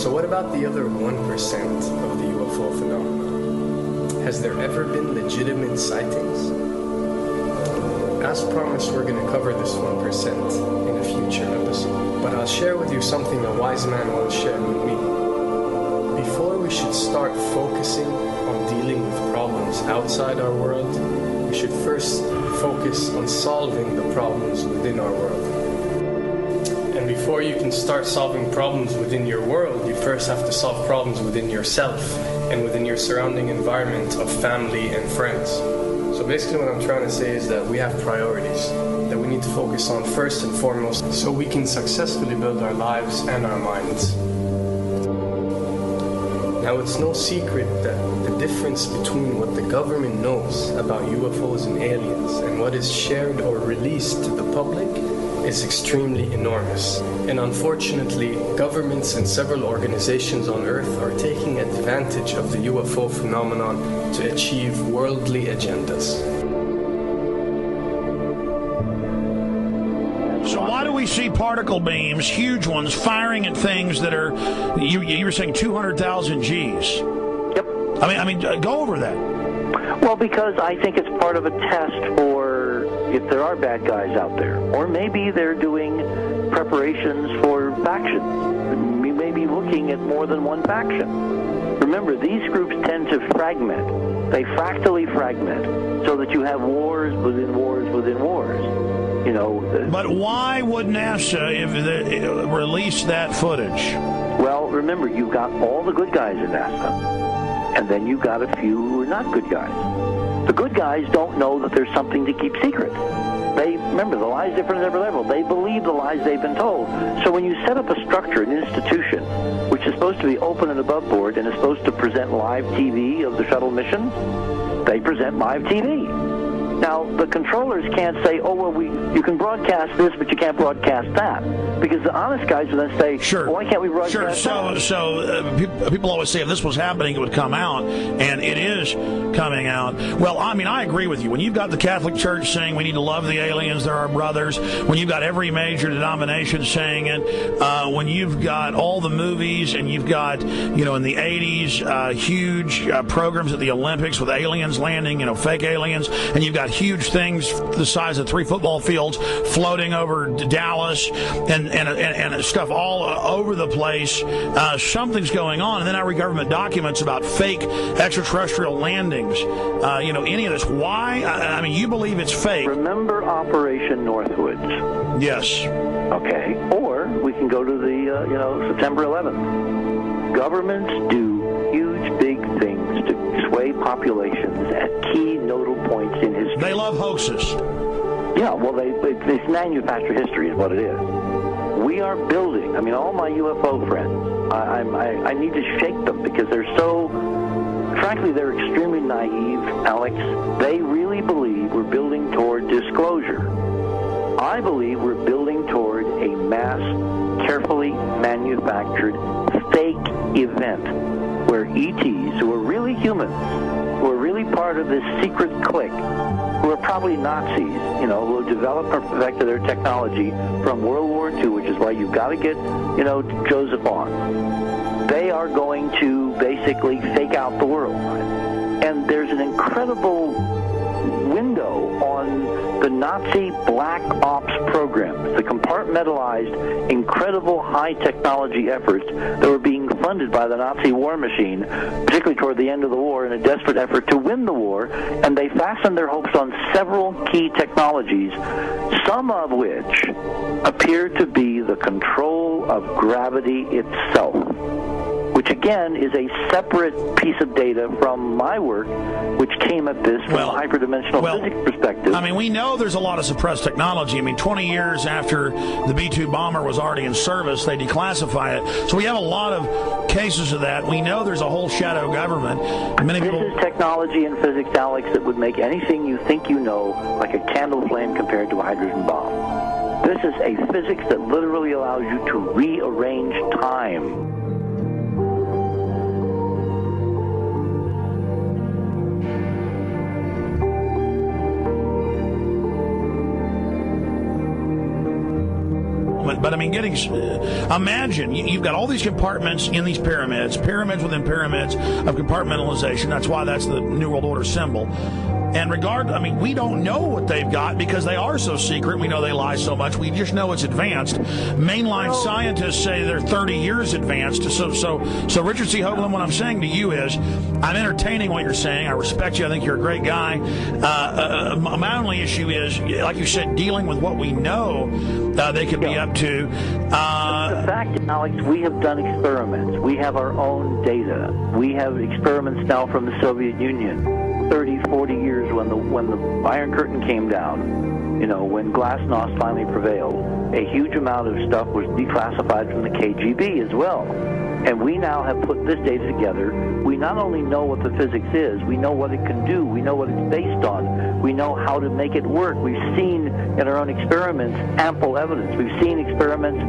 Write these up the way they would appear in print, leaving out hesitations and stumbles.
So what about the other 1% of the UFO phenomena? Has there ever been legitimate sightings? As promised, we're going to cover this 1% in a future episode. But I'll share with you something a wise man once shared with me. Before we should start focusing on dealing with problems outside our world, we should first focus on solving the problems within our world. And before you can start solving problems within your world, you first have to solve problems within yourself and within your surrounding environment of family and friends. So basically what I'm trying to say is that we have priorities that we need to focus on first and foremost so we can successfully build our lives and our minds. Now, it's no secret that the difference between what the government knows about UFOs and aliens and what is shared or released to the public is extremely enormous. And unfortunately, governments and several organizations on Earth are taking advantage of the UFO phenomenon to achieve worldly agendas. So why do we see particle beams, huge ones, firing at things that are, you were saying 200,000 Gs? Yep. I mean, go over that. Well, because I think it's part of a test for if there are bad guys out there. Or maybe they're doing preparations for factions. We may be looking at more than one faction. Remember, these groups tend to fragment. They fractally fragment so that you have wars within wars within wars. You know. But why would NASA release that footage? Well, remember, you've got all the good guys in NASA, and then you've got a few who are not good guys. The good guys don't know that there's something to keep secret. Remember, the lie's different at every level. They believe the lies they've been told. So when you set up a structure, an institution, which is supposed to be open and above board and is supposed to present live TV of the shuttle missions, they present live TV. Now, the controllers can't say, oh, well, you can broadcast this, but you can't broadcast that. Because the honest guys will then say, sure. Well, why can't we broadcast that? So people always say if this was happening, it would come out, and it is coming out. Well, I mean, I agree with you. When you've got the Catholic Church saying we need to love the aliens, they're our brothers, when you've got every major denomination saying it, when you've got all the movies, and you've got, in the 80s, huge programs at the Olympics with aliens landing, fake aliens, and you've got huge things the size of 3 football fields floating over Dallas and stuff all over the place. Something's going on. And then I read government documents about fake extraterrestrial landings. Any of this. Why? I mean, you believe it's fake. Remember Operation Northwoods? Yes. Okay. Or we can go to the, September 11th. Governments do huge, big things to sway populations at key nodal points in history. They love hoaxes. Yeah, well, it's manufacture history is what it is. We are building, all my UFO friends, I need to shake them because they're so, frankly, they're extremely naive, Alex. They really believe we're building toward disclosure. I believe we're building toward a mass, carefully manufactured fake event where ETs, who are really humans, who are really part of this secret clique, who are probably Nazis, who have developed or perfected their technology from World War II, which is why you've got to get, Joseph on. They are going to basically fake out the world. And there's an incredible window on the Nazi black ops programs, the compartmentalized, incredible high technology efforts that were being funded by the Nazi war machine, particularly toward the end of the war in a desperate effort to win the war, and they fastened their hopes on several key technologies, some of which appear to be the control of gravity itself, which again is a separate piece of data from my work, which came at this from a hyperdimensional physics perspective. We know there's a lot of suppressed technology. 20 years after the B-2 bomber was already in service, they declassify it. So we have a lot of cases of that. We know there's a whole shadow government. This is technology in physics, Alex, that would make anything you think you know like a candle flame compared to a hydrogen bomb. This is a physics that literally allows you to rearrange time. But I mean, imagine you've got all these compartments in these pyramids within pyramids of compartmentalization. That's why that's the New World Order symbol. And we don't know what they've got because they are so secret. We know they lie so much. We just know it's advanced. Mainline scientists say they're 30 years advanced. So Richard C. Hoagland, what I'm saying to you is, I'm entertaining what you're saying. I respect you. I think you're a great guy. My only issue is, like you said, dealing with what we know they could be up to. The fact, Alex, we have done experiments. We have our own data. We have experiments now from the Soviet Union. 30, 40 years when the Iron Curtain came down, when Glasnost finally prevailed, a huge amount of stuff was declassified from the KGB as well. And we now have put this data together. We not only know what the physics is, we know what it can do, we know what it's based on, we know how to make it work. We've seen in our own experiments ample evidence. We've seen experiments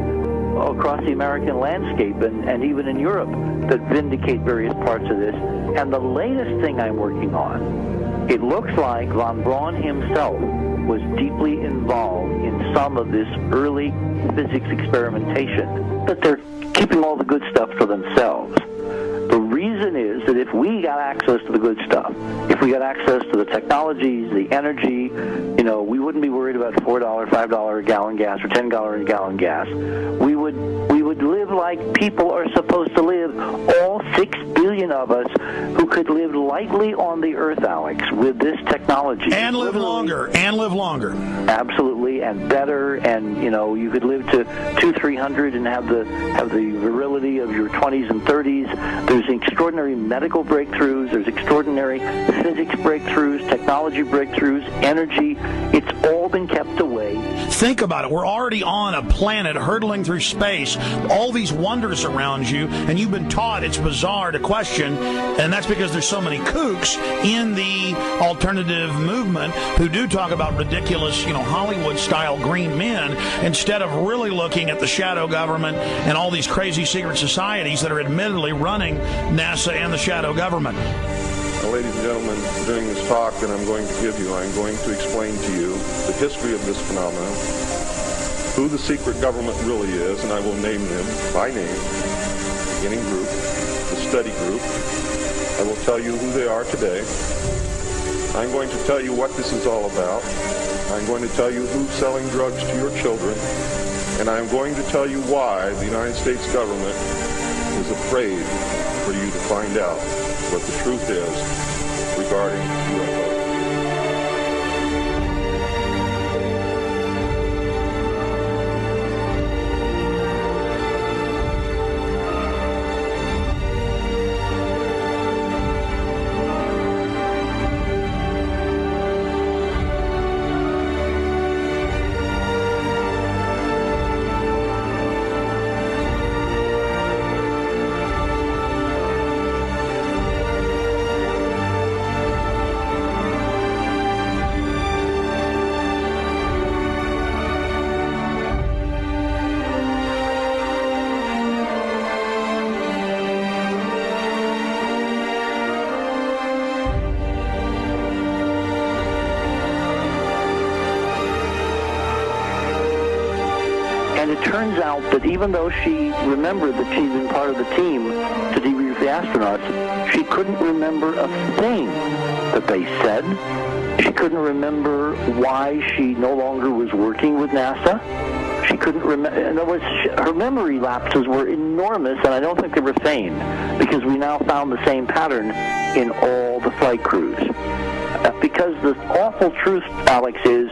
across the American landscape and even in Europe that vindicate various parts of this. And the latest thing I'm working on, it looks like von Braun himself was deeply involved in some of this early physics experimentation, but they're keeping all the good stuff for themselves. The reason is that if we got access to the good stuff, if we got access to the technologies, the energy, we wouldn't be worried about $4, $5 a gallon gas or $10 a gallon gas. We would live like people are supposed to live, all 6 billion of us who could live lightly on the earth, Alex, with this technology. And live longer. Absolutely, and better, and you could live to 200-300 and have the virility of your 20s and 30s. There's extraordinary medical breakthroughs, there's extraordinary physics breakthroughs, technology breakthroughs, energy. It's all been kept away. Think about it. We're already on a planet hurtling through space, all these wonders around you, and you've been taught it's bizarre to question, and that's because there's so many kooks in the alternative movement who do talk about ridiculous, Hollywood-style green men, instead of really looking at the shadow government and all these crazy secret societies that are admittedly running NASA and the shadow government. Now, ladies and gentlemen, during this talk that I'm going to give you, I'm going to explain to you the history of this phenomenon, who the secret government really is, and I will name them by name. Beginning group, the study group. I will tell you who they are today. I'm going to tell you what this is all about. I'm going to tell you who's selling drugs to your children. And I'm going to tell you why the United States government is afraid for you to find out what the truth is regarding UFOs. Turns out that even though she remembered that she'd been part of the team to debrief the astronauts, she couldn't remember a thing that they said. She couldn't remember why she no longer was working with NASA. She couldn't remember. In other words, her memory lapses were enormous, and I don't think they were feigned, because we now found the same pattern in all the flight crews. Because the awful truth, Alex, is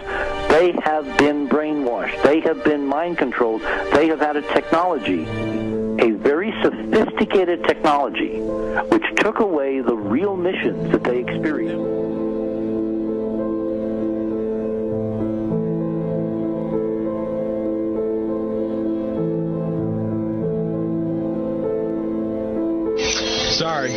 they have been brainwashed. They have been mind controlled. They have had a technology, a very sophisticated technology, which took away the real missions that they experienced. Sorry.